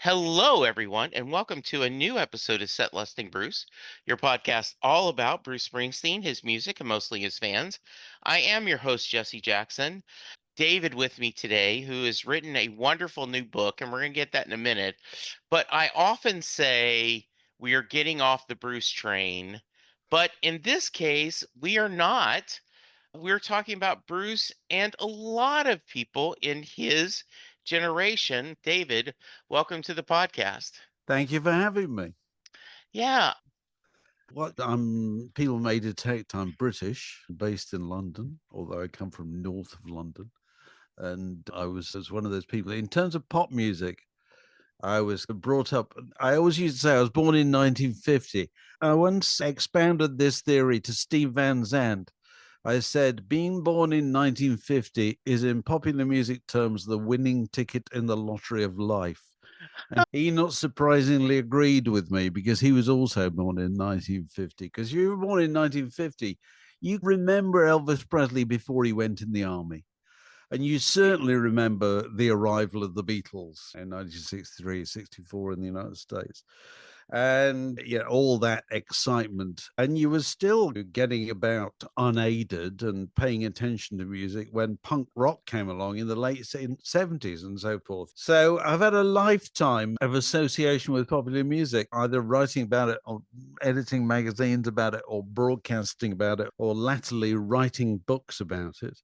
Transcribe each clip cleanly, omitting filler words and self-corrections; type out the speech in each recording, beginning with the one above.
Hello, everyone, and welcome to a new episode of Set Lusting Bruce, your podcast all about Bruce Springsteen, his music, and mostly his fans. I am your host, Jesse Jackson. David with me today, who has written a wonderful new book, and we're going to get that in a minute. But I often say we are getting off the Bruce train, but in this case, we are not. We're talking about Bruce and a lot of people in his generation. David, welcome to the podcast. Thank you for having me. Yeah. What people may detect I'm British, based in London, although I come from north of London. And I was as one of those people. In terms of pop music, I was brought up. I always used to say I was born in 1950. I once expounded this theory to Steve Van Zandt. I said, being born in 1950 is, in popular music terms, the winning ticket in the lottery of life. And he not surprisingly agreed with me because he was also born in 1950. Because you were born in 1950, you remember Elvis Presley before he went in the army. And you certainly remember the arrival of the Beatles in 1963, 64 in the United States. And all that excitement. And you were still getting about unaided and paying attention to music when punk rock came along in the late 70s and so forth. So I've had a lifetime of association with popular music, either writing about it or editing magazines about it or broadcasting about it or latterly writing books about it.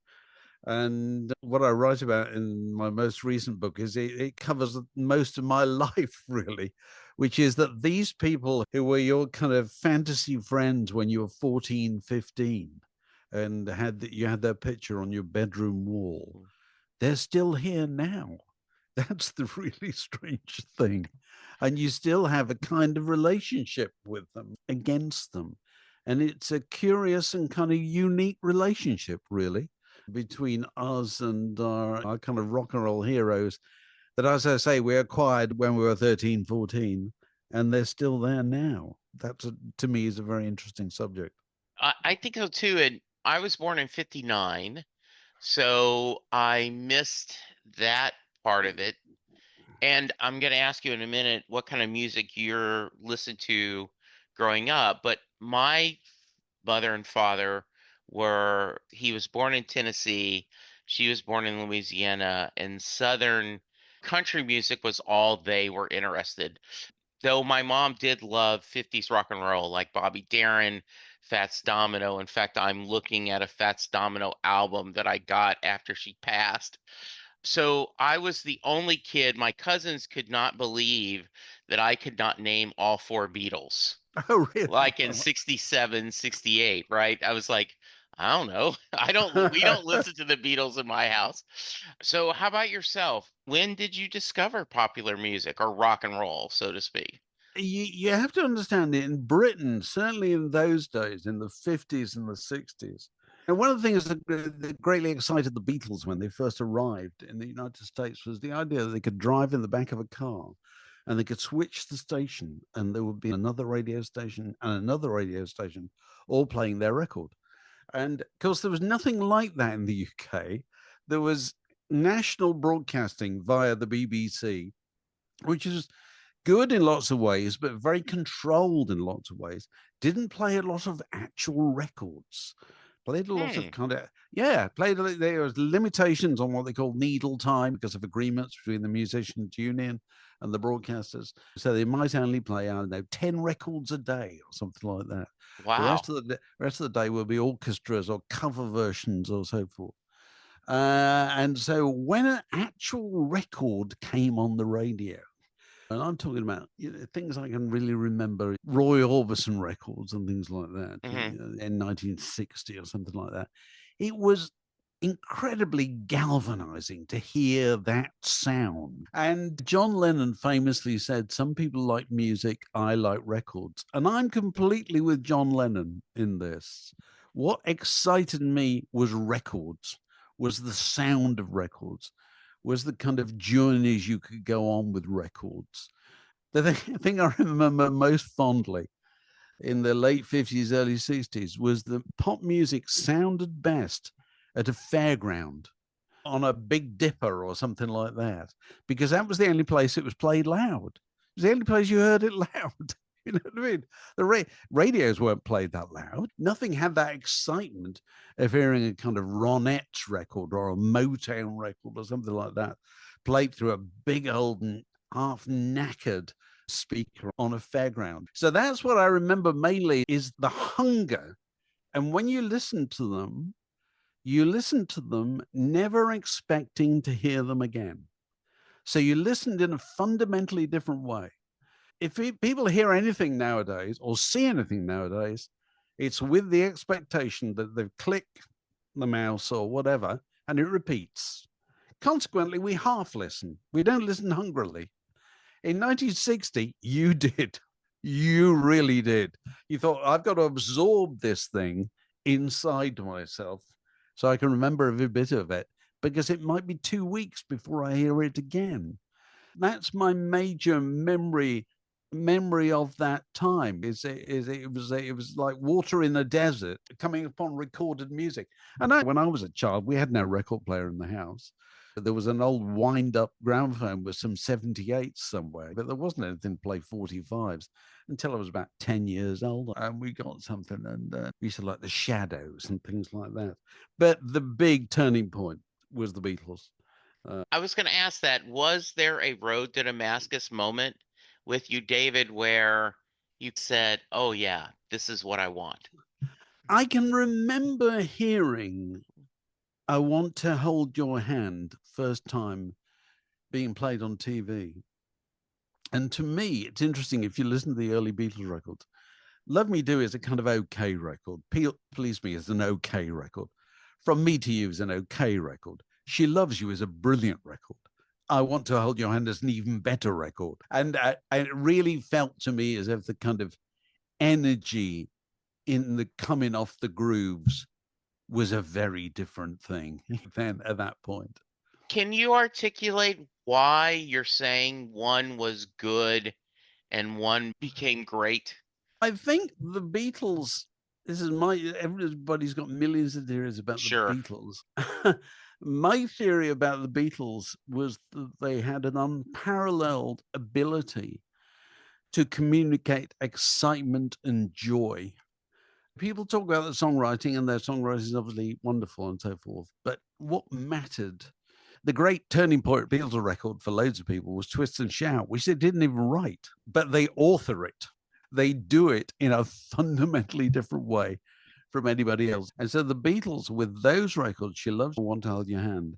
And what I write about in my most recent book is it covers most of my life, really, which is that these people who were your kind of fantasy friends when you were 14, 15, and you had their picture on your bedroom wall, they're still here now. That's the really strange thing. And you still have a kind of relationship with them, against them. And it's a curious and kind of unique relationship, really, between us and our kind of rock and roll heroes that, as I say, we acquired when we were 13, 14, and they're still there now. That, to me, is a very interesting subject. I think so too. And I was born in 59, so I missed that part of it. And I'm going to ask you in a minute what kind of music you're listened to growing up. But my mother and father he was born in Tennessee, she was born in Louisiana, and Southern country music was all they were interested. Though my mom did love 50s rock and roll, like Bobby Darin, Fats Domino. In fact, I'm looking at a Fats Domino album that I got after she passed. So I was the only kid. My cousins could not believe that I could not name all four Beatles, Oh, really? like in 67, 68, right? I was like, I don't know. We don't listen to the Beatles in my house. So how about yourself? When did you discover popular music or rock and roll, so to speak? You have to understand it in Britain, certainly in those days, in the 50s and the 60s. And one of the things that greatly excited the Beatles when they first arrived in the United States was the idea that they could drive in the back of a car and they could switch the station and there would be another radio station and another radio station all playing their record. And of course, there was nothing like that in the UK. There was national broadcasting via the BBC, which is good in lots of ways, but very controlled in lots of ways. Didn't play a lot of actual records. Played a lot of there was limitations on what they call needle time because of agreements between the musicians union and the broadcasters. So they might only play, I don't know, 10 records a day or something like that. The Wow. rest of the day will be orchestras or cover versions or so forth. And so when an actual record came on the radio, and I'm talking about things I can really remember, Roy Orbison records and things like that, in 1960 or something like that. It was incredibly galvanizing to hear that sound. And John Lennon famously said, some people like music, I like records. And I'm completely with John Lennon in this. What excited me was records, was the sound of records, was the kind of journeys you could go on with records. The thing I remember most fondly in the late 50s, early 60s was that pop music sounded best at a fairground on a Big Dipper or something like that, because that was the only place it was played loud. It was the only place you heard it loud. You know what I mean? The radios weren't played that loud. Nothing had that excitement of hearing a kind of Ronettes record or a Motown record or something like that played through a big old half knackered speaker on a fairground. So that's what I remember mainly is the hunger. And when you listen to them never expecting to hear them again. So you listened in a fundamentally different way. If people hear anything nowadays or see anything nowadays, it's with the expectation that they've clicked the mouse or whatever and it repeats. Consequently, we half listen. We don't listen hungrily. In 1960, you did. You really did. You thought, I've got to absorb this thing inside myself so I can remember every bit of it, because it might be 2 weeks before I hear it again. That's my major memory of that time. It was like water in a desert coming upon recorded music. And when I was a child, we had no record player in the house. There was an old wind-up gramophone with some 78s somewhere, but there wasn't anything to play 45s until I was about 10 years old. And we got something, and we used to like the Shadows and things like that. But the big turning point was the Beatles. I was going to ask that. Was there a road to Damascus moment with you, David, where you said, oh, yeah, this is what I want? I can remember hearing I Want to Hold Your Hand first time being played on TV. And to me, it's interesting if you listen to the early Beatles records. Love Me Do is a kind of okay record. Please Me is an okay record. From Me to You is an okay record. She Loves You is a brilliant record. I Want to Hold Your Hand is an even better record. And it really felt to me as if the kind of energy in the coming off the grooves was a very different thing than at that point. Can you articulate why you're saying one was good and one became great? I think the Beatles, this is everybody's got millions of theories about the Sure. Beatles. My theory about the Beatles was that they had an unparalleled ability to communicate excitement and joy. People talk about the songwriting, and their songwriting is obviously wonderful and so forth. But what mattered, the great turning point Beatles record for loads of people was Twist and Shout, which they didn't even write, but they author it. They do it in a fundamentally different way from anybody else. And so the Beatles, with those records, She Loves You, Want to Hold Your Hand,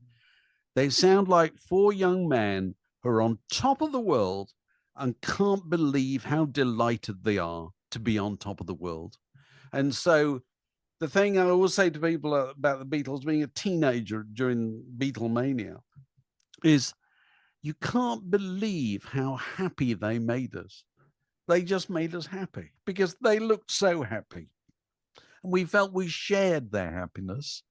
they sound like four young men who are on top of the world and can't believe how delighted they are to be on top of the world. And so the thing I always say to people about the Beatles, being a teenager during Beatlemania, is you can't believe how happy they made us. They just made us happy because they looked so happy. And we felt we shared their happiness,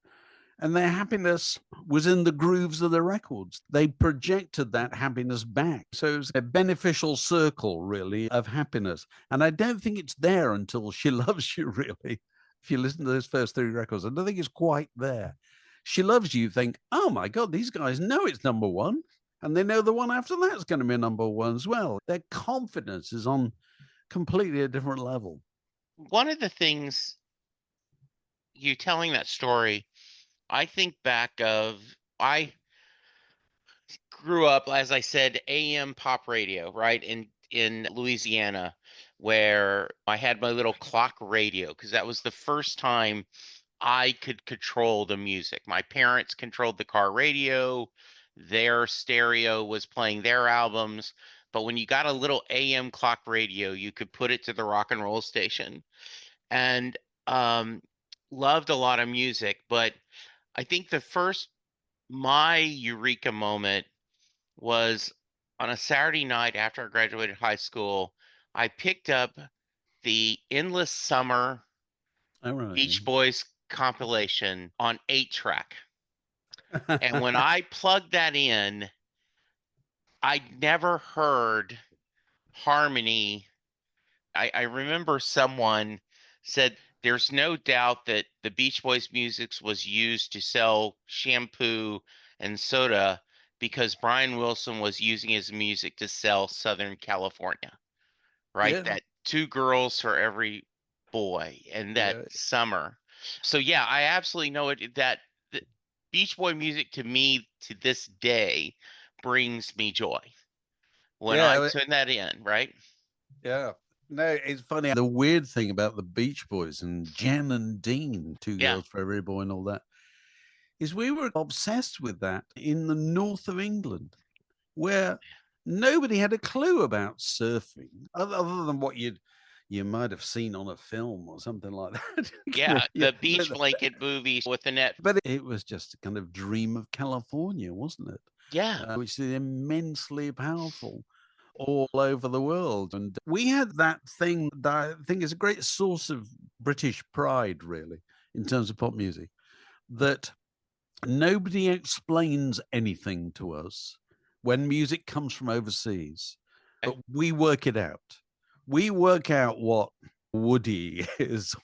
and their happiness was in the grooves of the records. They projected that happiness back. So it was a beneficial circle, really, of happiness. And I don't think it's there until She Loves You, really. If you listen to those first three records, I don't think it's quite there. She Loves You, think, oh my God, these guys know it's number one. And they know the one after that's going to be number one as well. Their confidence is on completely a different level. One of the things you telling that story, I think back of I grew up, as I said, AM pop radio, right? In Louisiana, where I had my little clock radio, because that was the first time I could control the music. My parents controlled the car radio, their stereo was playing their albums. But when you got a little AM clock radio, you could put it to the rock and roll station. And um, loved a lot of music. But I think my eureka moment was on a Saturday night after I graduated high school. I picked up the Endless Summer All right. Beach Boys compilation on 8-track. And when I plugged that in, I never heard harmony. I remember someone said there's no doubt that the Beach Boys music was used to sell shampoo and soda because Brian Wilson was using his music to sell Southern California, right? Yeah, That two girls for every boy and that yeah, summer. So yeah, I absolutely know it that the Beach Boy music to me to this day brings me joy when I yeah, turn that in, right? yeah. No, it's funny. The weird thing about the Beach Boys and Jen and Dean, two Yeah. girls for every boy, and all that, is we were obsessed with that in the north of England, where nobody had a clue about surfing other than what you might have seen on a film or something like that. Yeah, Yeah, the beach blanket movies with the net. but it was just a kind of dream of California, wasn't it? Yeah. Which is immensely powerful all over the world. And we had that thing that I think is a great source of British pride, really, in terms of pop music, that nobody explains anything to us when music comes from overseas, but we work it out. We work out what Woody is,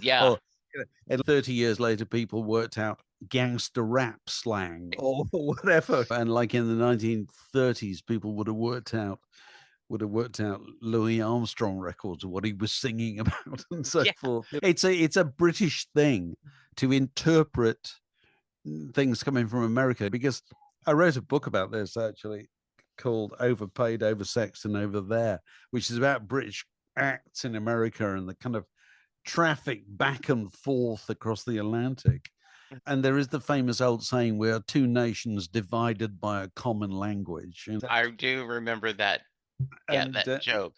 Yeah. or and 30 years later, people worked out gangster rap slang or whatever. And like in the 1930s, people would have worked out Louis Armstrong records, what he was singing about, and so Yeah. forth. It's a British thing to interpret things coming from America, because I wrote a book about this actually called Overpaid, Oversexed, and Over There, which is about British acts in America and the kind of traffic back and forth across the Atlantic. And there is the famous old saying, we are two nations divided by a common language. I do remember that. Yeah, And that joke.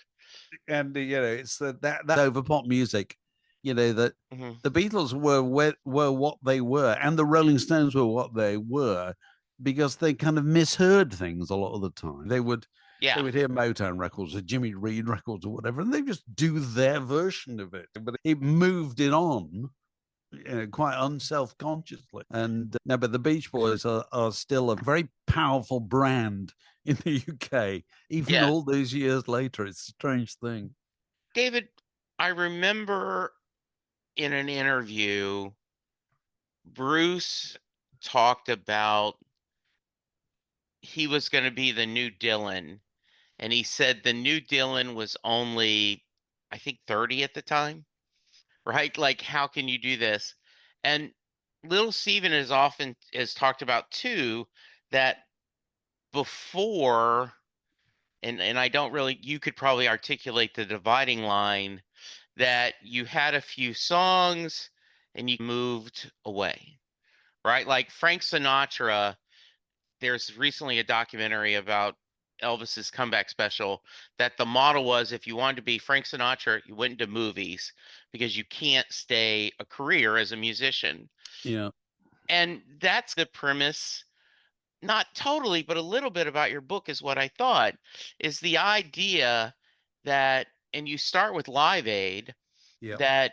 it's that over pop music, that Mhm. the Beatles were what they were, and the Rolling Stones were what they were, because they kind of misheard things a lot of the time. They would Yeah. hear Motown records or Jimmy Reed records or whatever, and they just do their version of it. But it moved it on, quite unself-consciously. And no, but the Beach Boys are still a very powerful brand in the UK, even Yeah. all these years later. It's a strange thing. David, I remember in an interview, Bruce talked about he was going to be the new Dylan. And he said the new Dylan was only, I think, 30 at the time, right? Like, how can you do this? And Little Steven is often is talked about too, that before, and I don't really, you could probably articulate the dividing line that you had a few songs and you moved away, right? Like Frank Sinatra, there's recently a documentary about Elvis's comeback special that the model was if you wanted to be Frank Sinatra, you went into movies because you can't stay a career as a musician. Yeah, And that's the premise, not totally, but a little bit about your book is what I thought is the idea that, and you start with Live Aid, yeah. that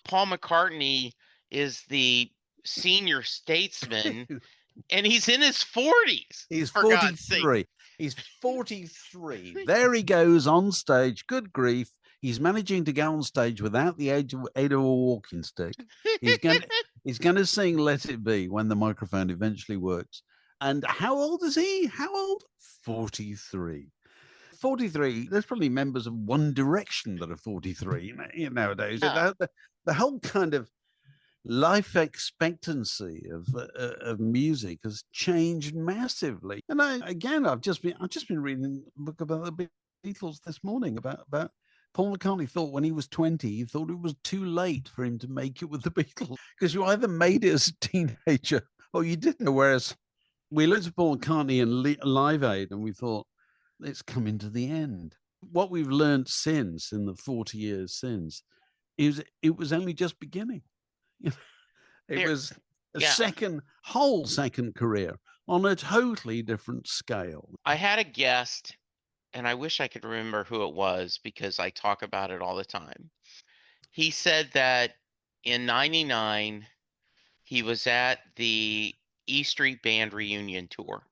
Paul McCartney is the senior statesman and he's in his 40s, He's for God's sake. 43. He's 43. There he goes on stage. Good grief. He's managing to go on stage without the aid of a walking stick. He's going to he's going to sing Let It Be when the microphone eventually works. And how old is he? How old? 43. 43. There's probably members of One Direction that are 43 nowadays. Yeah, The whole kind of life expectancy of music has changed massively. And I've just been reading a book about the Beatles this morning about Paul McCartney thought when he was 20, he thought it was too late for him to make it with the Beatles, because you either made it as a teenager or you didn't. Whereas we looked at Paul McCartney and Live Aid and we thought, it's coming to the end. What we've learned since, in the 40 years since, is it was only just beginning. It there, was a yeah. whole second career on a totally different scale. I had a guest, and I wish I could remember who it was because I talk about it all the time. He said that in 99, he was at the E Street Band reunion tour,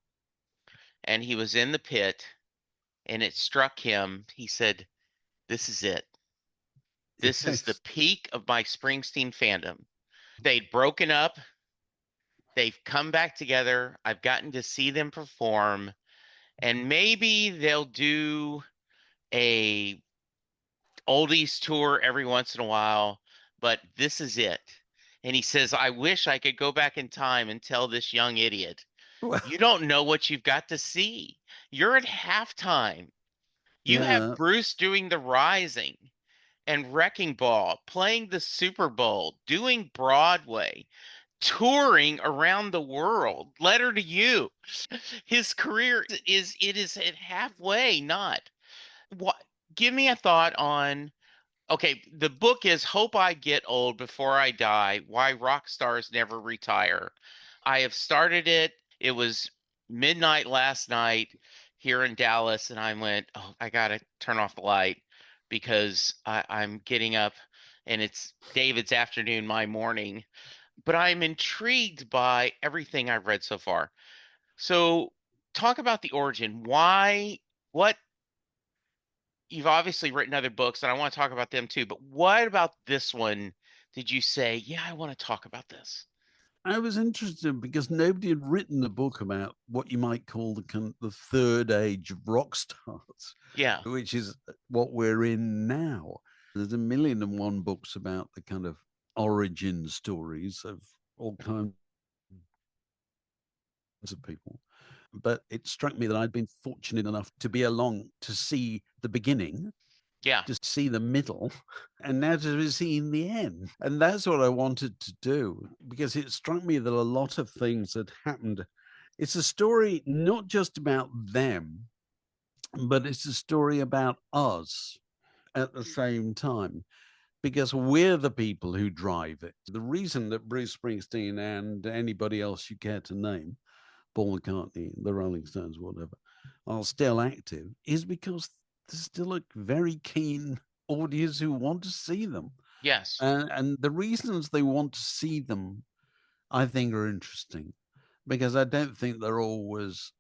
and he was in the pit, and it struck him. He said, this is it. This is the Yes. peak of my Springsteen fandom. They'd broken up. they've come back together. I've gotten to see them perform, and maybe they'll do a oldies tour every once in a while, but this is it. And he says, I wish I could go back in time and tell this young idiot, you don't know what you've got to see. You're at halftime. You have Yeah. Bruce doing The Rising and Wrecking Ball, playing the Super Bowl, doing Broadway, touring around the world. Letter to You. His career is at halfway, not. What give me a thought on okay, the book is Hope I Get Old Before I Die, Why Rock Stars Never Retire. I have started it. It was midnight last night here in Dallas, and I went, oh, I gotta turn off the light because I'm getting up and it's David's afternoon, my morning. But I'm intrigued by everything I've read so far. So talk about the origin. Why, what you've obviously written other books, and I want to talk about them too. But what about this one did you say, yeah, I want to talk about this? I was interested because nobody had written a book about what you might call the third age of rock stars, Yeah, which is what we're in now. There's a million and one books about the kind of origin stories of all kinds of people. But it struck me that I'd been fortunate enough to be along to see the beginning, yeah, to see the middle, and now to be seeing the end. And that's what I wanted to do because it struck me that a lot of things had happened. It's a story not just about them, but it's a story about us at the same time because we're the people who drive it. The reason that Bruce Springsteen and anybody else you care to name, Paul McCartney, the Rolling Stones, whatever, are still active is because there's still a very keen audience who want to see them. yes, And the reasons they want to see them, I think, are interesting because I don't think they're always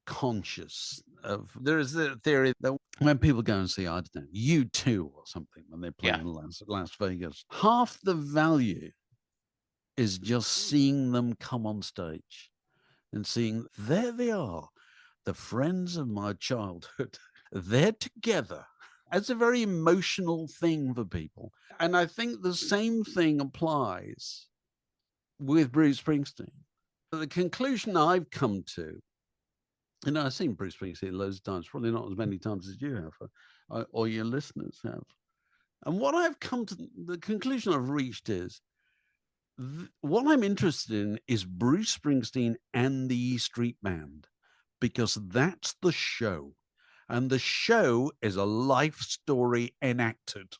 conscious of. There is the theory that when people go and see, I don't know, U2 or something, when they play yeah, in Las Vegas, half the value is just seeing them come on stage and seeing there they are, the friends of my childhood. They're together. It's a very emotional thing for people. And I think the same thing applies with Bruce Springsteen. The conclusion I've come to, I've seen Bruce Springsteen loads of times, probably not as many times as you have, or your listeners have. And what I've come to, the conclusion I've reached is what I'm interested in is Bruce Springsteen and the E Street Band, because that's the show. And the show is a life story enacted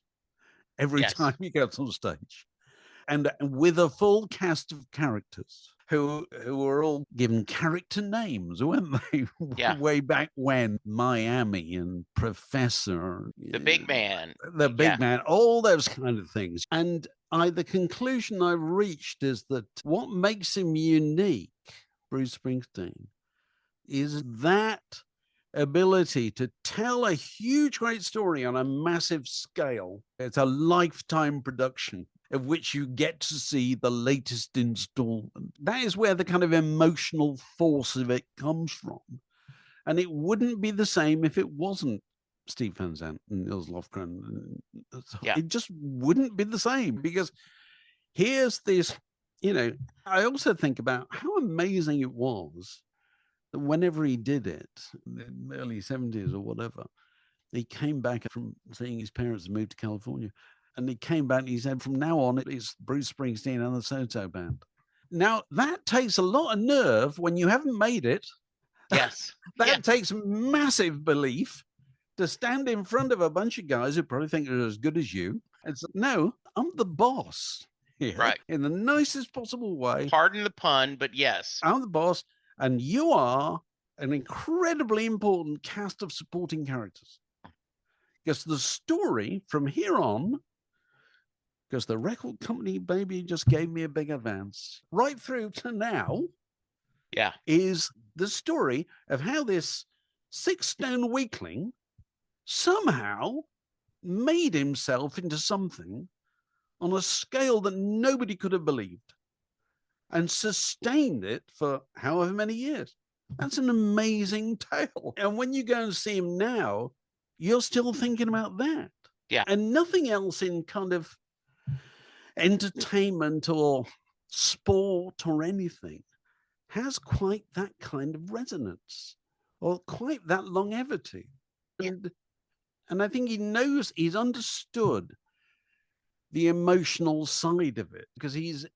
every yes, time he gets on stage. And with a full cast of characters who were all given character names, weren't they? yeah. Way back when, Miami and Professor, The big man. the Yeah, big man, all those kind of things. And the conclusion I've reached is that what makes him unique, Bruce Springsteen, is that ability to tell a huge, great story on a massive scale. It's a lifetime production of which you get to see the latest installment. That is where the kind of emotional force of it comes from. And it wouldn't be the same if it wasn't Steve Van Zandt and Nils Lofgren. yeah, It just wouldn't be the same because here's this, I also think about how amazing it was that whenever he did it, in the early 70s or whatever, he came back from seeing his parents move to California. And he came back and he said, from now on, it's Bruce Springsteen and the So-So Band. Now, that takes a lot of nerve when you haven't made it. yes, yeah, That takes massive belief to stand in front of a bunch of guys who probably think they're as good as you and say, no, I'm the boss here right. in the nicest possible way. Pardon the pun, but yes, I'm the boss, and you are an incredibly important cast of supporting characters. Because the story from here on, because the record company maybe just gave me a big advance, right through to now, yeah, is the story of how this 6-stone weakling somehow made himself into something on a scale that nobody could have believed. and sustained it for however many years. That's an amazing tale. And when you go and see him now, you're still thinking about that. Yeah. And nothing else in kind of entertainment or sport or anything has quite that kind of resonance or quite that longevity. Yeah. And I think he's understood the emotional side of it because he's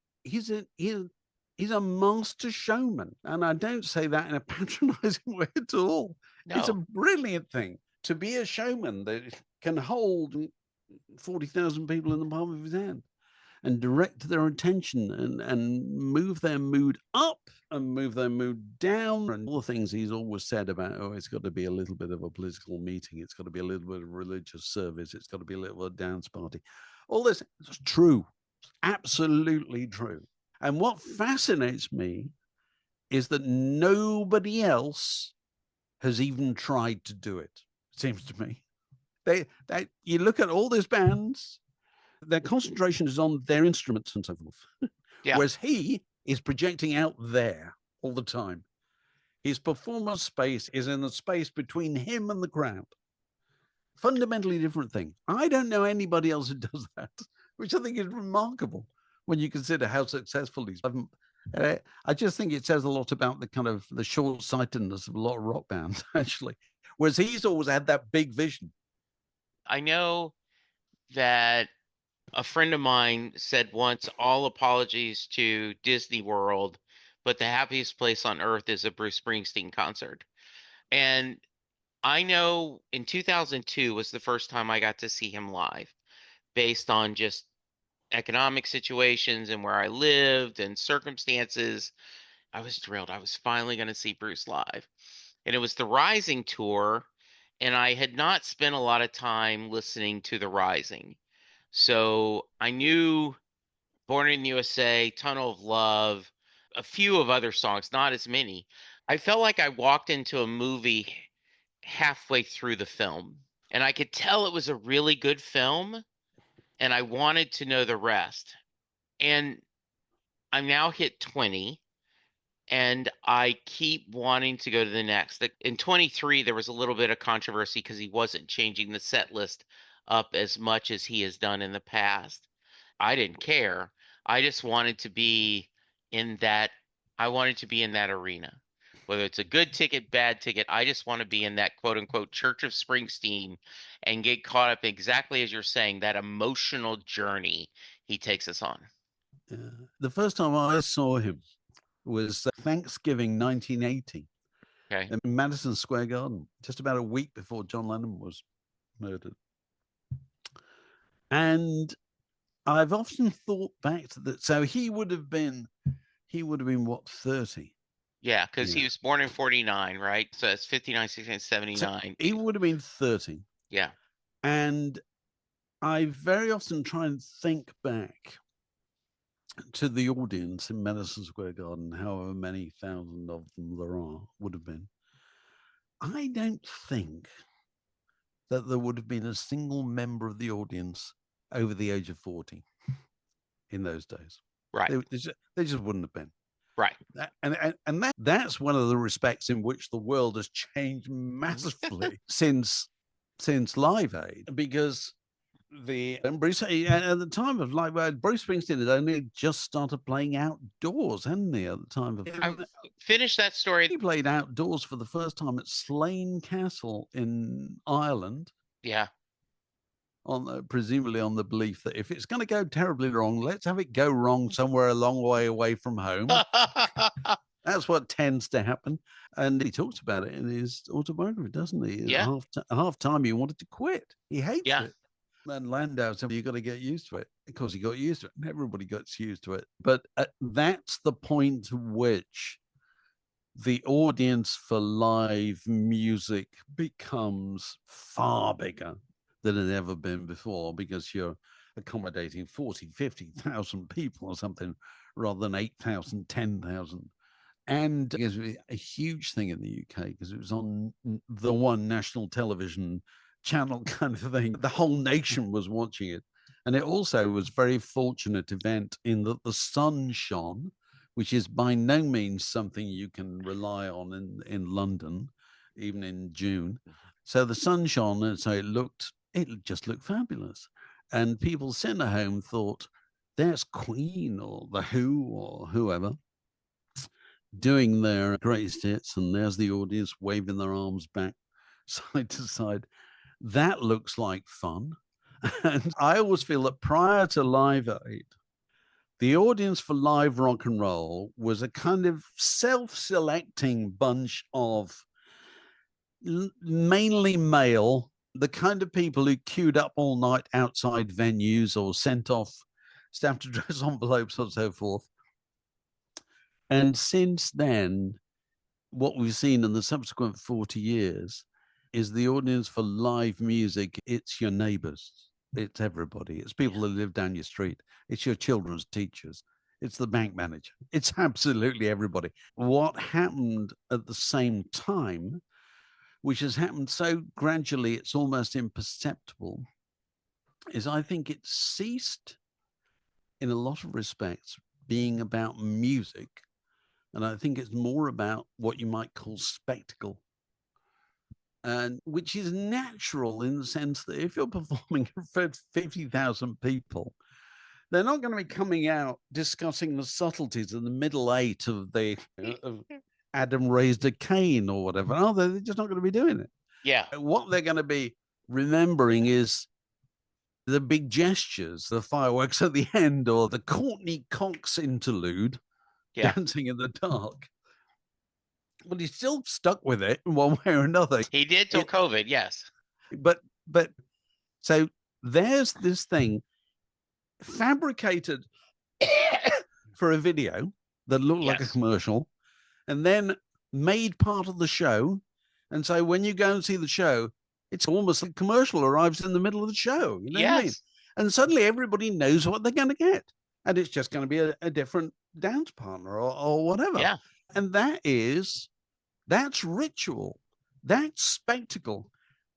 a master showman. And I don't say that in a patronizing way at all. It's a No. brilliant thing to be a showman that can hold 40,000 people in the palm of his hand and direct their attention and move their mood up and move their mood down, and all the things he's always said about, oh, it's got to be a little bit of a political meeting, it's got to be a little bit of religious service, it's got to be a little bit of a dance party. All this is true, absolutely true. And what fascinates me is that nobody else has even tried to do it, seems to me. You look at all these bands, their concentration is on their instruments and so forth. Yeah. Whereas he is projecting out there all the time. His performance space is in the space between him and the crowd. Fundamentally different thing. I don't know anybody else who does that, which I think is remarkable when you consider how successful he's been. I just think it says a lot about the kind of the short-sightedness of a lot of rock bands, actually. Whereas he's always had that big vision. I know that a friend of mine said once, all apologies to Disney World, but the happiest place on earth is a Bruce Springsteen concert. And I know in 2002 was the first time I got to see him live, based on just economic situations and where I lived and circumstances. I was thrilled. I was finally going to see Bruce live. And it was the Rising tour, and I had not spent a lot of time listening to the Rising. So I knew Born in the USA, Tunnel of Love, a few of other songs, not as many. I felt like I walked into a movie halfway through the film, and I could tell it was a really good film, and I wanted to know the rest. And I'm now hit 20, and I keep wanting to go to the next. In 23, there was a little bit of controversy because he wasn't changing the set list up as much as he has done in the past. I didn't care. I just wanted to be in that. I wanted to be in that arena. Whether it's a good ticket, bad ticket, I just want to be in that quote unquote Church of Springsteen and get caught up exactly as you're saying, that emotional journey he takes us on. The first time I saw him was Thanksgiving 1980 Okay. in Madison Square Garden, just about a week before John Lennon was murdered. And I've often thought back to that. So he would have been what, 30? Yeah, because he was born in 49, right? So it's 59, 69, 79. So he would have been 30. Yeah. And I very often try and think back to the audience in Madison Square Garden, however many thousand of them there would have been. I don't think that there would have been a single member of the audience over the age of 40 in those days. Right. They just wouldn't have been. Right. That's one of the respects in which the world has changed massively since Live Aid, because Bruce at the time of Live Aid, Bruce Springsteen had only just started playing outdoors, hadn't he? At the time of finish that story. He played outdoors for the first time at Slane Castle in Ireland. Yeah. Presumably on the belief that if it's going to go terribly wrong, let's have it go wrong somewhere a long way away from home. That's what tends to happen. And he talks about it in his autobiography, doesn't he? Yeah. Half time he wanted to quit. He hates Yeah. it. And Landau said, you've got to get used to it. Of course, he got used to it. Everybody gets used to it. But that's the point to which the audience for live music becomes far bigger than it had ever been before, because you're accommodating 40, 50,000 people or something rather than 8,000, 10,000. And it was a huge thing in the UK because it was on the one national television channel kind of thing. The whole nation was watching it. And it also was a very fortunate event in that the sun shone, which is by no means something you can rely on in London, even in June. So the sun shone, and so it just looked fabulous. And people sitting at home thought, there's Queen or The Who or whoever doing their greatest hits, and there's the audience waving their arms back side to side. That looks like fun. And I always feel that prior to Live Aid, the audience for live rock and roll was a kind of self-selecting bunch of mainly male, the kind of people who queued up all night outside venues or sent off staff address envelopes and so forth. And since then, what we've seen in the subsequent 40 years is the audience for live music. It's your neighbors. It's everybody. It's people that live down your street. It's your children's teachers. It's the bank manager. It's absolutely everybody. What happened at the same time, which has happened so gradually, it's almost imperceptible, is I think it ceased in a lot of respects being about music. And I think it's more about what you might call spectacle. And which is natural in the sense that if you're performing for 50,000 people, they're not going to be coming out discussing the subtleties of the middle eight of the of Adam raised a cane or whatever, are they? They're just not going to be doing it. Yeah. What they're going to be remembering is the big gestures, the fireworks at the end, or the Courtney Cox interlude, Dancing in the Dark. But he's still stuck with it in one way or another. He did till COVID, yes. But so there's this thing fabricated for a video that looked like a commercial, and then made part of the show. And so when you go and see the show, it's almost like a commercial arrives in the middle of the show. You know what I mean? And suddenly everybody knows what they're going to get. And it's just going to be a different dance partner or whatever. Yeah. And that's ritual. That's spectacle.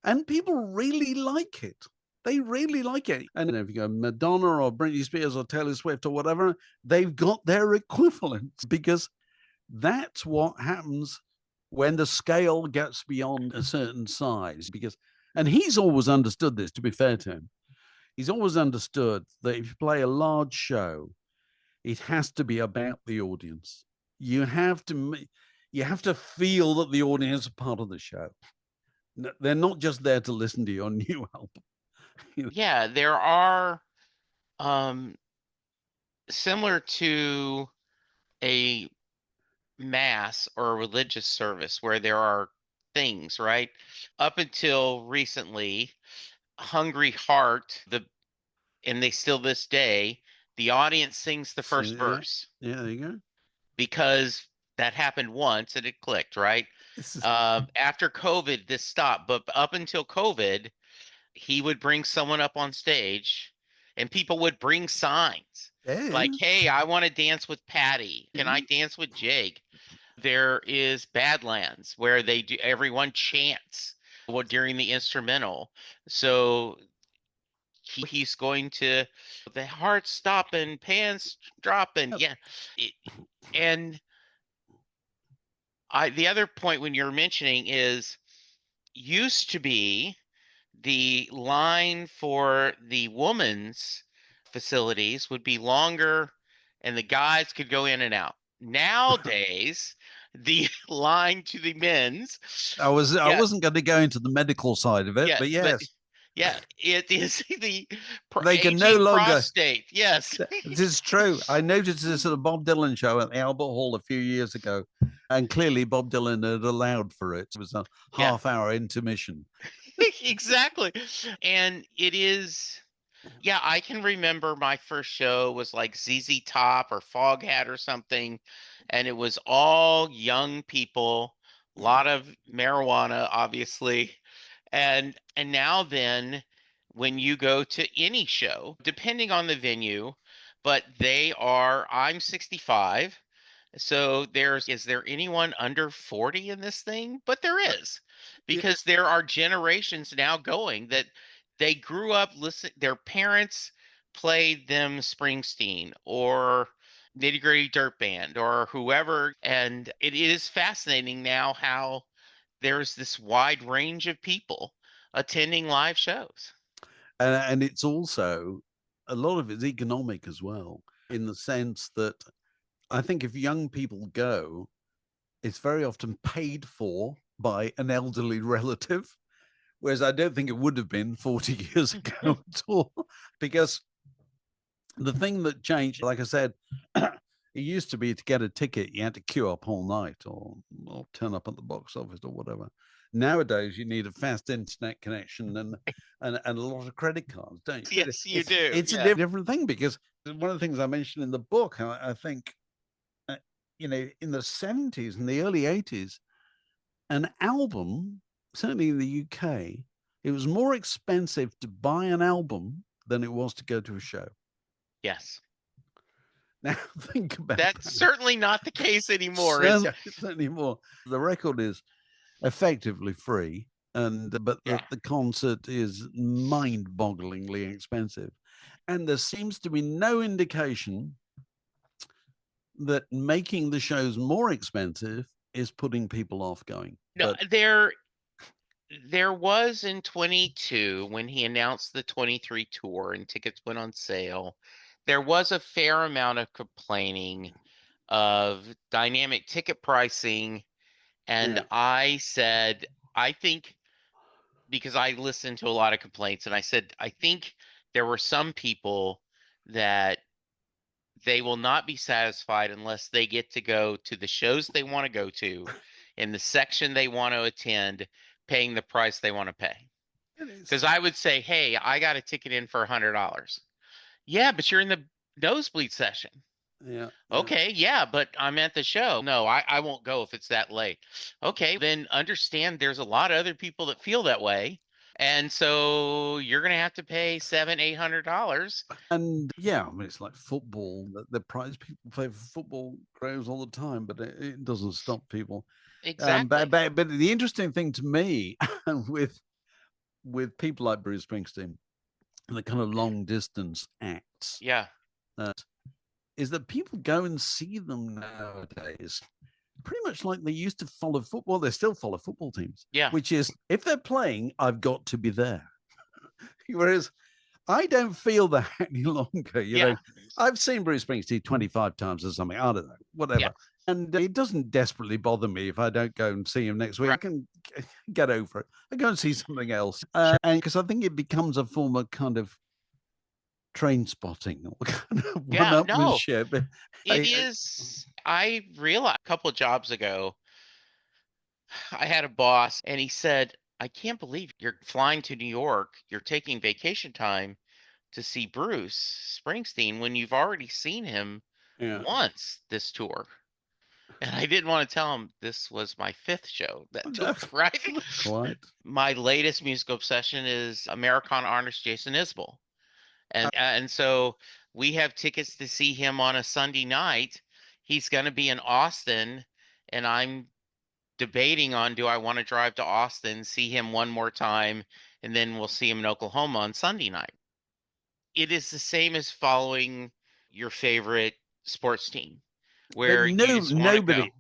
And people really like it. They really like it. And if you go Madonna or Britney Spears or Taylor Swift or whatever, they've got their equivalents, because that's what happens when the scale gets beyond a certain size. And he's always understood this, to be fair to him. He's always understood that if you play a large show, it has to be about the audience. You have to feel that the audience is part of the show. They're not just there to listen to your new album. Yeah, there are similar to a mass or a religious service where there are things, right? Up until recently, Hungry Heart, and they still this day, the audience sings the first verse. Yeah, there you go. Because that happened once and it clicked, right? After COVID, this stopped. But up until COVID, he would bring someone up on stage and people would bring signs like, hey, I want to dance with Patty. Can I dance with Jake? There is Badlands where everyone chants during the instrumental. So he's going to the heart stopping, pants dropping. Yeah. And the other point when you're mentioning is used to be the line for the women's facilities would be longer and the guys could go in and out. Nowadays, the line to the men's. I wasn't going to go into the medical side of it, but yes. It is the they can no longer prostate. Yes, this is true. I noticed this at a Bob Dylan show at the Albert Hall a few years ago, and clearly Bob Dylan had allowed for it. It was a half-hour intermission. Exactly, and it is. Yeah, I can remember my first show was like ZZ Top or Foghat or something, and it was all young people, a lot of marijuana, obviously. And now then, when you go to any show, depending on the venue, but I'm 65. So is there anyone under 40 in this thing? But there is, because there are generations now going that they grew up listening, their parents played them Springsteen or Nitty Gritty Dirt Band or whoever. And it is fascinating now how there's this wide range of people attending live shows. And it's also a lot of it's economic as well, in the sense that I think if young people go, it's very often paid for by an elderly relative, whereas I don't think it would have been 40 years ago at all. Because the thing that changed, like I said, it used to be to get a ticket, you had to queue up all night or turn up at the box office or whatever. Nowadays, you need a fast internet connection and a lot of credit cards, don't you? Yes, you do. It's Yeah. a different thing, because one of the things I mentioned in the book, I think, in the 70s and the early 80s, an album, certainly in the UK, it was more expensive to buy an album than it was to go to a show. Yes. Now think about That's that. certainly not the case anymore. Is it? Certainly more. The record is effectively free, but Yeah. the concert is mind-bogglingly expensive, and there seems to be no indication that making the shows more expensive is putting people off going. No, But there was in 22 when he announced the 23 tour and tickets went on sale. There was a fair amount of complaining of dynamic ticket pricing. And yeah, I said, I think, because I listened to a lot of complaints, and I said, I think there were some people that they will not be satisfied unless they get to go to the shows they want to go to in the section they want to attend, paying the price they want to pay. it is. Because I would say, hey, I got a ticket in for $100. Yeah, but you're in the nosebleed session. Yeah, yeah. Okay, yeah, but I'm at the show. No, I won't go if it's that late. Okay, then understand there's a lot of other people that feel that way. And so you're gonna have to pay $700-800. And yeah, I mean, it's like football. The prize people pay for football grows all the time, but it doesn't stop people. Exactly. But the interesting thing to me with people like Bruce Springsteen, the kind of long distance acts, Yeah. is that people go and see them nowadays pretty much like they used to follow football. They still follow football teams, Yeah. which is, if they're playing, I've got to be there. Whereas I don't feel that any longer. You Yeah. know, I've seen Bruce Springsteen 25 times or something. I don't know, whatever. Yeah. And it doesn't desperately bother me if I don't go and see him next week. I Right. can get over it. I go and see something else. And because I think it becomes a form of kind of train spotting or kind of Yeah. No, one-upmanship. it is. I realized a couple of jobs ago, I had a boss and he said, I can't believe you're flying to New York. You're taking vacation time to see Bruce Springsteen when you've already seen him Yeah. once this tour. And I didn't want to tell him this was my fifth show that tour, right? Quite. My latest musical obsession is Americana artist Jason Isbell. And so we have tickets to see him on a Sunday night. He's going to be in Austin, and I'm debating on, do I want to drive to Austin, see him one more time, and then we'll see him in Oklahoma on Sunday night. It is the same as following your favorite sports team, where you just want to go. Nobody.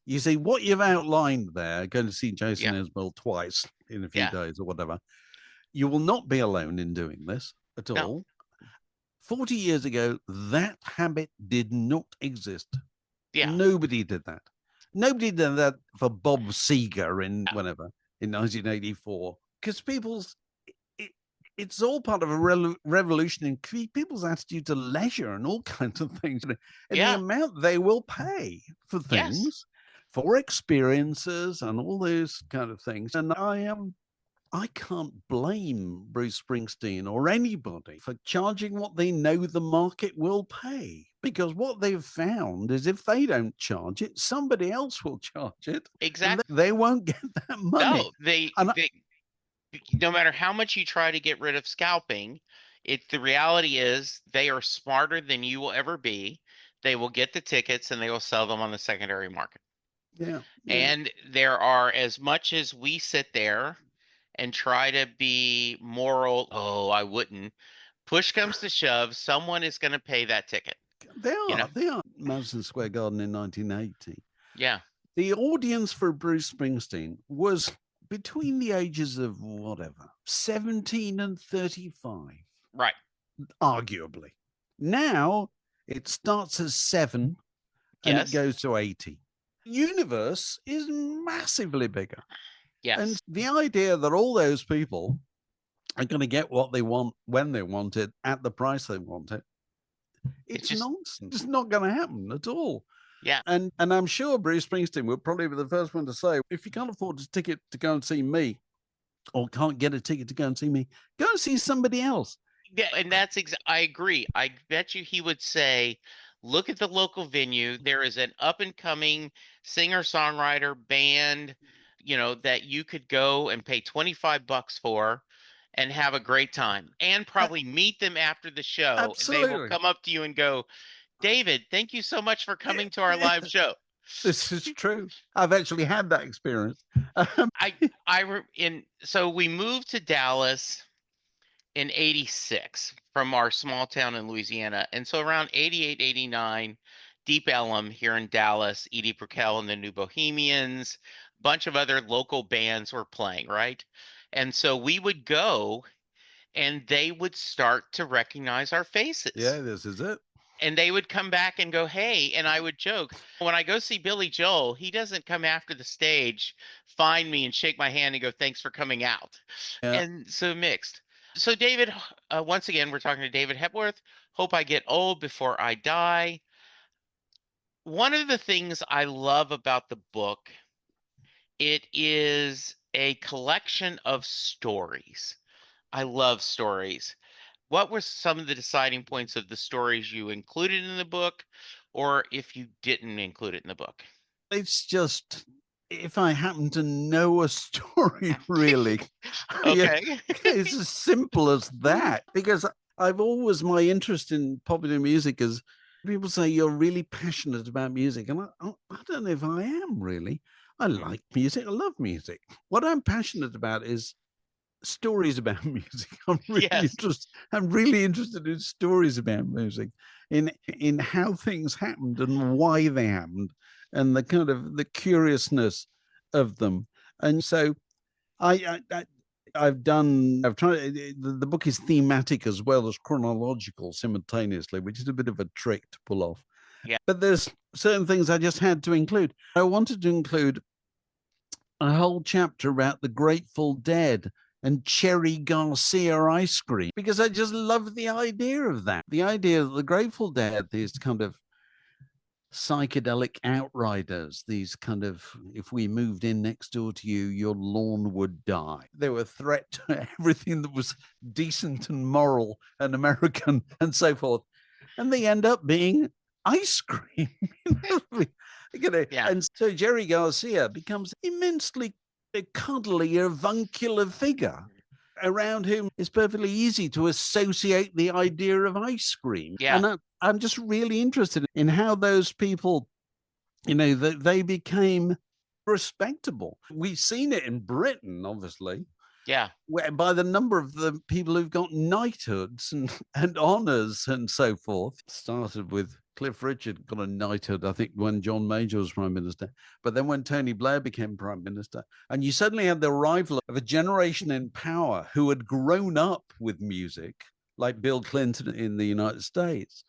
You see what you've outlined there, going to see Jason Yeah. Isbell twice in a few Yeah. days or whatever. You will not be alone in doing this at No. all. 40 years ago, that habit did not exist. Yeah. Nobody did that. Nobody did that for Bob Seger in 1984, because it's all part of a revolution in people's attitude to leisure and all kinds of things. And Yeah. the amount they will pay for Yes. things, for experiences and all those kind of things. And I can't blame Bruce Springsteen or anybody for charging what they know the market will pay, because what they've found is if they don't charge it, somebody else will charge it. Exactly. They won't get that money. No, they no matter how much you try to get rid of scalping, the reality is they are smarter than you will ever be. They will get the tickets and they will sell them on the secondary market. Yeah. And there are, as much as we sit there and try to be moral, oh, I wouldn't. Push comes to shove, someone is going to pay that ticket. They you know? are. They are. Madison Square Garden in 1980. Yeah, The audience for Bruce Springsteen was between the ages of whatever, 17 and 35, right. arguably. Now it starts as 7 and it Yes, goes to 80. Universe is massively bigger. And yes. the idea that all those people are going to get what they want when they want it at the price they want it, It's it's just, nonsense. It's not going to happen at all. yeah, And I'm sure Bruce Springsteen would probably be the first one to say, if you can't afford a ticket to go and see me, or can't get a ticket to go and see me, go and see somebody else. yeah, and I agree. I bet you he would say, look at the local venue. There is an up and coming singer-songwriter band, that you could go and pay 25 bucks for and have a great time and probably meet them after the show. They will Absolutely. come up to you and go, David, thank you so much for Yeah, coming to our yeah, live show. this is true. I've actually had that experience. Um, So we moved to Dallas in 86 from our small town in Louisiana. And so around 88, 89, Deep Ellum here in Dallas, Edie Brickell and the New Bohemians, a bunch of other local bands were playing, right? And so we would go and they would start to recognize our faces. yeah, this is it. And they would come back and go, hey, and I would joke, when I go see Billy Joel, he doesn't come after the stage, find me and shake my hand and go, thanks for coming out. Yeah. And so mixed. So, David, once again, we're talking to David Hepworth. Hope I get old before I die. One of the things I love about the book, it is a collection of stories. I love stories. What were some of the deciding points of the stories you included in the book, or if you didn't include it in the book? It's just, if I happen to know a story, really, yeah, Okay. it's as simple as that. Because I've always, my interest in popular music is, people say you're really passionate about music. And I don't know if I am really. I like music. I love music. What I'm passionate about is stories about music. Yes. I'm really interested in stories about music, in how things happened and why they happened, and the kind of the curiousness of them. And so I've tried. The book is thematic as well as chronological simultaneously, which is a bit of a trick to pull off. Yeah. But there's certain things I just had to include. I wanted to include a whole chapter about the Grateful Dead and Cherry Garcia ice cream, because I just love the idea of that. The idea that the Grateful Dead, these kind of psychedelic outriders, these kind of, if we moved in next door to you, your lawn would die. They were a threat to everything that was decent and moral and American and so forth. And they end up being ice cream. Yeah. And so Jerry Garcia becomes immensely cuddly, avuncular figure around whom it's perfectly easy to associate the idea of ice cream. Yeah. And I'm just really interested in how those people, they became respectable. We've seen it in Britain, obviously, Yeah. where by the number of the people who've got knighthoods and honors and so forth. Started with Cliff Richard got a knighthood, I think, when John Major was prime minister. But then when Tony Blair became prime minister, and you suddenly had the arrival of a generation in power who had grown up with music, like Bill Clinton in the United States,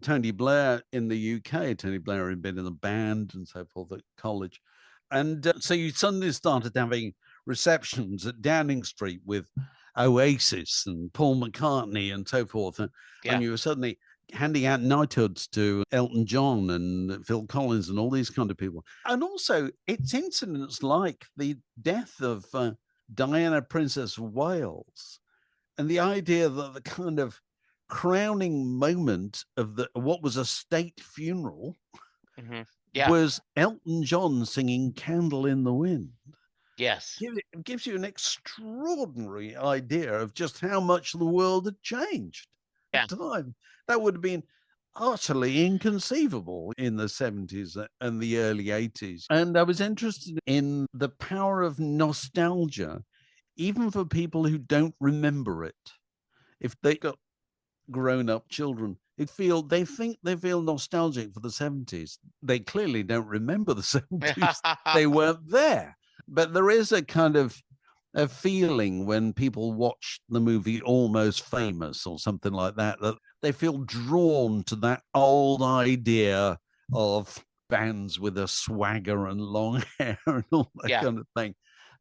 Tony Blair in the UK. Tony Blair had been in a band and so forth at college. And so you suddenly started having receptions at Downing Street with Oasis and Paul McCartney and so forth. Yeah. And you were suddenly handing out knighthoods to Elton John and Phil Collins and all these kind of people. And also, it's incidents like the death of Diana, Princess of Wales, and the idea that the kind of crowning moment of what was a state funeral Yeah. was Elton John singing Candle in the Wind. Yes. It gives you an extraordinary idea of just how much the world had changed Yeah. at the time. That would have been utterly inconceivable in the 70s and the early 80s. And I was interested in the power of nostalgia, even for people who don't remember it. If they got grown up children They think they feel nostalgic for the 70s. They clearly don't remember the 70s. They weren't there. But there is a kind of a feeling when people watch the movie Almost Famous or something like that, that they feel drawn to that old idea of bands with a swagger and long hair and all that Yeah. kind of thing.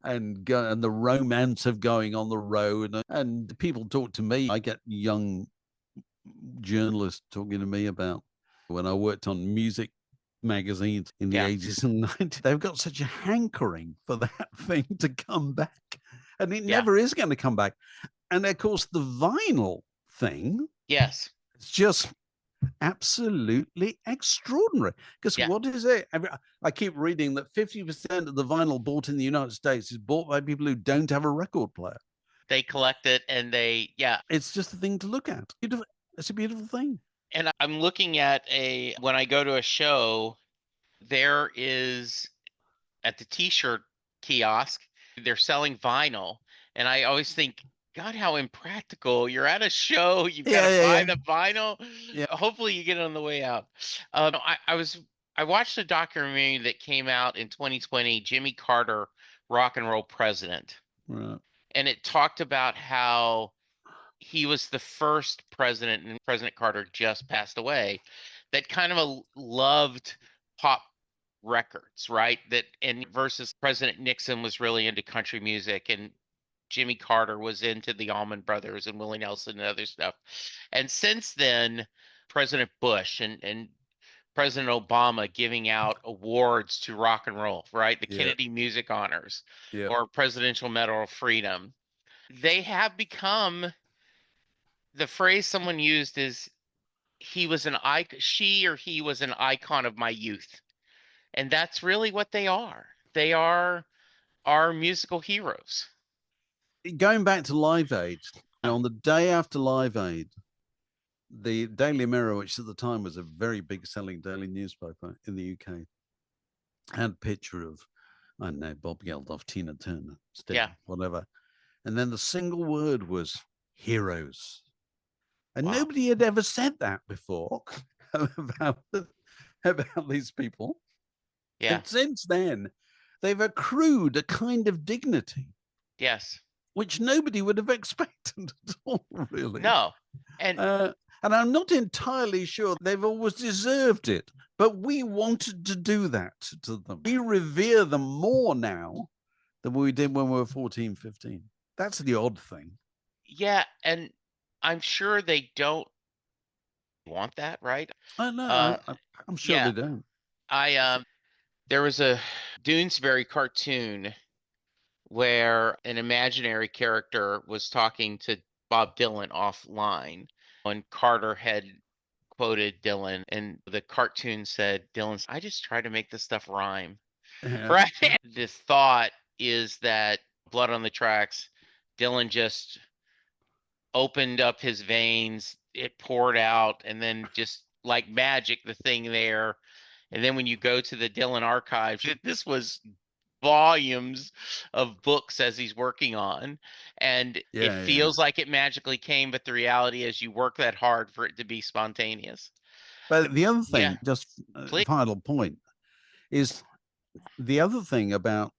And the romance of going on the road. And people talk to me. I get young journalists talking to me about when I worked on music magazines in the Yeah. 80s and 90s. They've got such a hankering for that thing to come back. And it Yeah. never is going to come back. And of course, the vinyl thing Yes. is just absolutely extraordinary. Because Yeah. what is it? I keep reading that 50% of the vinyl bought in the United States is bought by people who don't have a record player. They collect it and yeah. It's just a thing to look at. It's a beautiful thing. And I'm looking at when I go to a show, there is at the t-shirt kiosk, they're selling vinyl. And I always think, God, how impractical. You're at a show, you've got Yeah, to yeah, buy yeah. the vinyl. Yeah. Hopefully you get it on the way out. I watched a documentary that came out in 2020, Jimmy Carter, Rock and Roll President. Right. And it talked about how he was the first president, and President Carter just passed away, that kind of loved pop records, right? That and versus President Nixon was really into country music, and Jimmy Carter was into the Allman Brothers and Willie Nelson and other stuff. And since then, President Bush and President Obama giving out awards to rock and roll, right? The Yeah. Kennedy Music Honors Yeah. or Presidential Medal of Freedom. They have become, the phrase someone used is, he was an icon, she or he was an icon of my youth. And that's really what they are. They are our musical heroes. Going back to Live Aid, on the day after Live Aid, the Daily Mirror, which at the time was a very big selling daily newspaper in the UK, had a picture of, I don't know, Bob Geldof, Tina Turner, Sting, Yeah. whatever. And then the single word was heroes. And Wow. nobody had ever said that before about, about these people. Yeah. And since then, they've accrued a kind of dignity Yes. which nobody would have expected at all, really. No. And And I'm not entirely sure they've always deserved it, but we wanted to do that to them. We revere them more now than we did when we were 14, 15. That's the odd thing. yeah, and I'm sure they don't want that, right? I know. Uh, I'm sure yeah, they don't. there was a Doonesbury cartoon where an imaginary character was talking to Bob Dylan offline, and Carter had quoted Dylan, and the cartoon said, Dylan's, I just try to make this stuff rhyme. Yeah. Right? The thought is that Blood on the Tracks, Dylan just opened up his veins, it poured out, and then just like magic, the thing there. And then when you go to the Dylan archives, this was volumes of books as he's working on. And it Yeah. feels like it magically came, but the reality is you work that hard for it to be spontaneous. But the other Yeah, thing, just please. final point, is the other thing about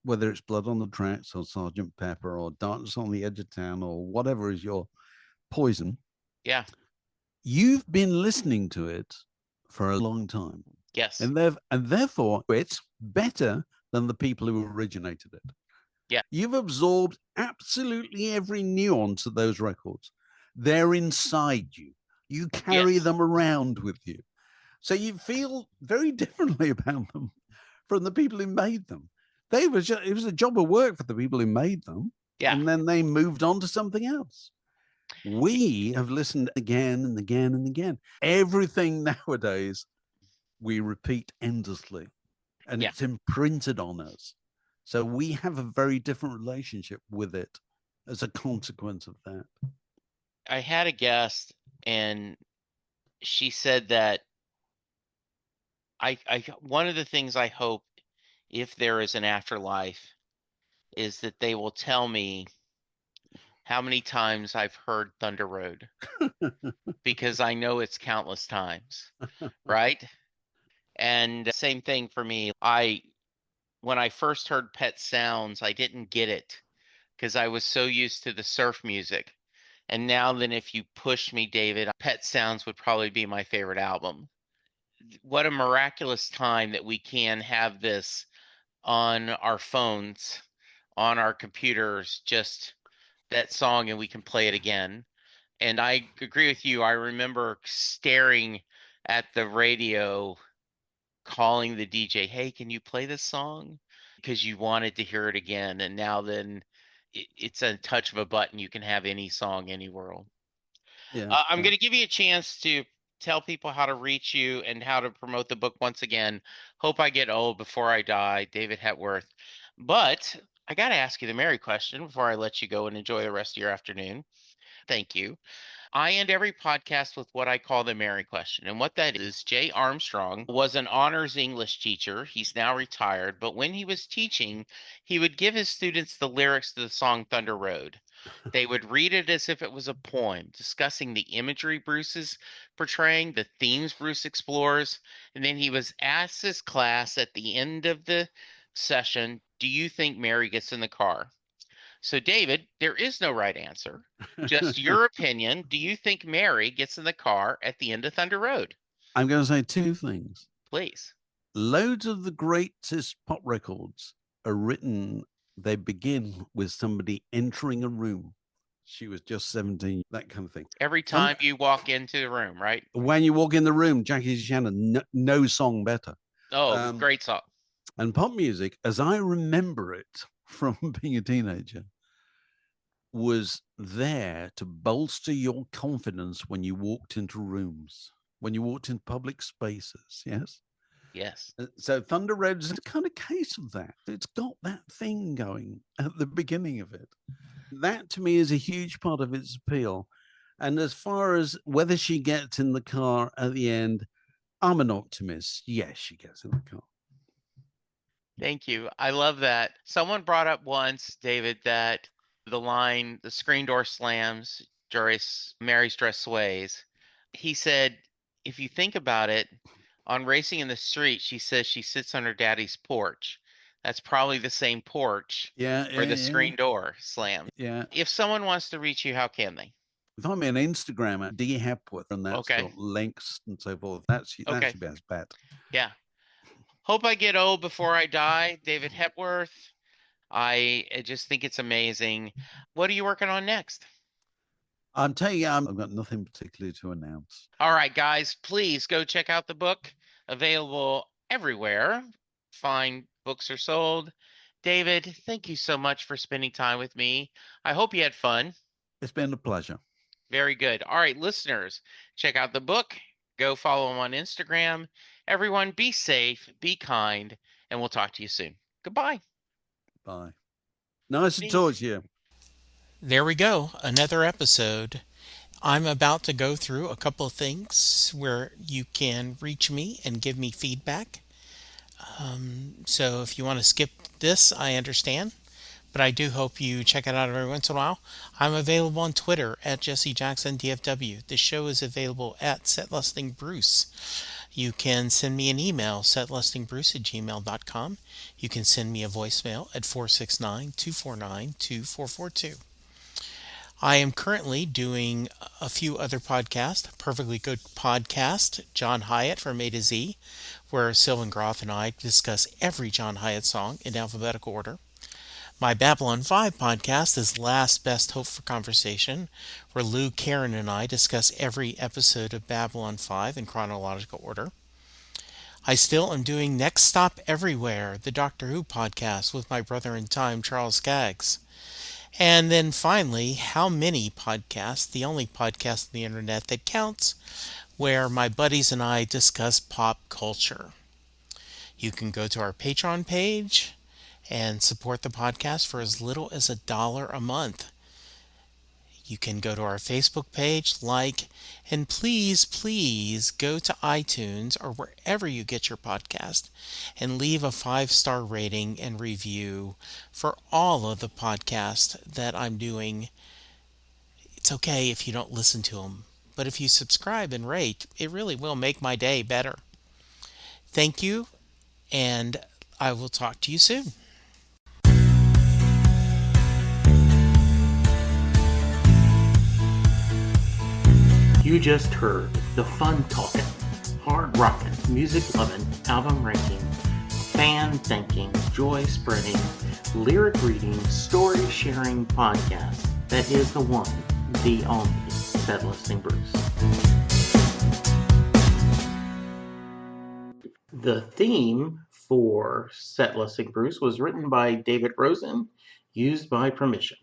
whether it's Blood on the Tracks or Sergeant Pepper or Darkness on the Edge of Town or whatever is your poison, Yeah. you've been listening to it for a long time. Yes. And therefore it's better than the people who originated it. Yeah. You've absorbed absolutely every nuance of those records. They're inside you. You carry Yes. them around with you. So you feel very differently about them from the people who made them. It was a job of work for the people who made them. Yeah. And then they moved on to something else. We have listened again and again and again. Everything nowadays we repeat endlessly, and Yeah. it's imprinted on us. So we have a very different relationship with it as a consequence of that. I had a guest, and she said that one of the things I hope, if there is an afterlife, is that they will tell me how many times I've heard Thunder Road, because I know it's countless times, right? And same thing for me. When I first heard Pet Sounds, I didn't get it because I was so used to the surf music. And now then, if you push me, David, Pet Sounds would probably be my favorite album. What a miraculous time that we can have this on our phones, on our computers, just that song, and we can play it again. And I agree with you. I remember staring at the radio, calling the DJ, "Hey, can you play this song?" Because you wanted to hear it again. And now then, it's a touch of a button. You can have any song, any world. Yeah, I'm yeah. going to give you a chance to tell people how to reach you and how to promote the book once again. Hope I Get Old Before I Die, David Hepworth. But I got to ask you the Mary question before I let you go and enjoy the rest of your afternoon. Thank you. I end every podcast with what I call the Mary question. And what that is, Jay Armstrong was an honors English teacher. He's now retired. But when he was teaching, he would give his students the lyrics to the song Thunder Road. They would read it as if it was a poem, discussing the imagery Bruce is portraying, the themes Bruce explores. And then he was asked his class at the end of the session, "Do you think Mary gets in the car?" So, David, there is no right answer. Just your opinion. Do you think Mary gets in the car at the end of Thunder Road? I'm going to say two things. Please. Loads of the greatest pop records are written, they begin with somebody entering a room. She was just 17, that kind of thing. Every time you walk into the room, right? When you walk in the room, Jackie Shannon, no song better. Oh, great song. And pop music, as I remember it from being a teenager, was there to bolster your confidence when you walked into rooms, when you walked into public spaces. Yes. Yes. So Thunder Road is a kind of case of that. It's got that thing going at the beginning of it. That to me is a huge part of its appeal. And as far as whether she gets in the car at the end, I'm an optimist. Yes, she gets in the car. Thank you. I love that. Someone brought up once, David, that the line, "the screen door slams, Mary's dress sways." He said, if you think about it, on Racing in the Street, she says she sits on her daddy's porch. That's probably the same porch Yeah, where yeah, the yeah. screen door slams. Yeah. If someone wants to reach you, how can they? Find me on Instagram at D Hepworth, and that's Okay. got links and so forth. That's your Okay. best bet. Yeah. Hope I Get Old Before I Die, David Hepworth. I just think it's amazing. What are you working on next? I'm telling you, I've got nothing particularly to announce. All right, guys, please go check out the book. Available everywhere. Fine books are sold. David, thank you so much for spending time with me. I hope you had fun. It's been a pleasure. Very good. All right, listeners, check out the book. Go follow him on Instagram. Everyone, be safe, be kind, and we'll talk to you soon. Goodbye. Bye. Nice to Peace. talk to you. There we go, another episode. I'm about to go through a couple of things where you can reach me and give me feedback. So if you want to skip this, I understand. But I do hope you check it out every once in a while. I'm available on Twitter at Jesse Jackson DFW. The show is available at setlistingbruce. You can send me an email, setlistingbruce@gmail.com. You can send me a voicemail at 469-249-2442. I am currently doing a few other podcasts. Perfectly Good Podcast, John Hyatt from A to Z, where Sylvan Groth and I discuss every John Hyatt song in alphabetical order. My Babylon 5 podcast is Last Best Hope for Conversation, where Lou, Karen, and I discuss every episode of Babylon 5 in chronological order. I still am doing Next Stop Everywhere, the Doctor Who podcast with my brother in time, Charles Skaggs. And then finally, How Many Podcasts, the only podcast on the internet that counts, where my buddies and I discuss pop culture. You can go to our Patreon page and support the podcast for as little as $1 a month. You can go to our Facebook page, like, and please go to iTunes or wherever you get your podcast and leave a 5-star rating and review for all of the podcasts that I'm doing it's okay if you don't listen to them, but if you subscribe and rate, it really will make my day better. Thank you, and I will talk to you soon. You just heard the fun talking, hard rocking, music loving, album ranking, fan thinking, joy spreading, lyric reading, story sharing podcast that is the one, the only Set Listing Bruce. The theme for Set Listing Bruce was written by David Rosen, used by permission.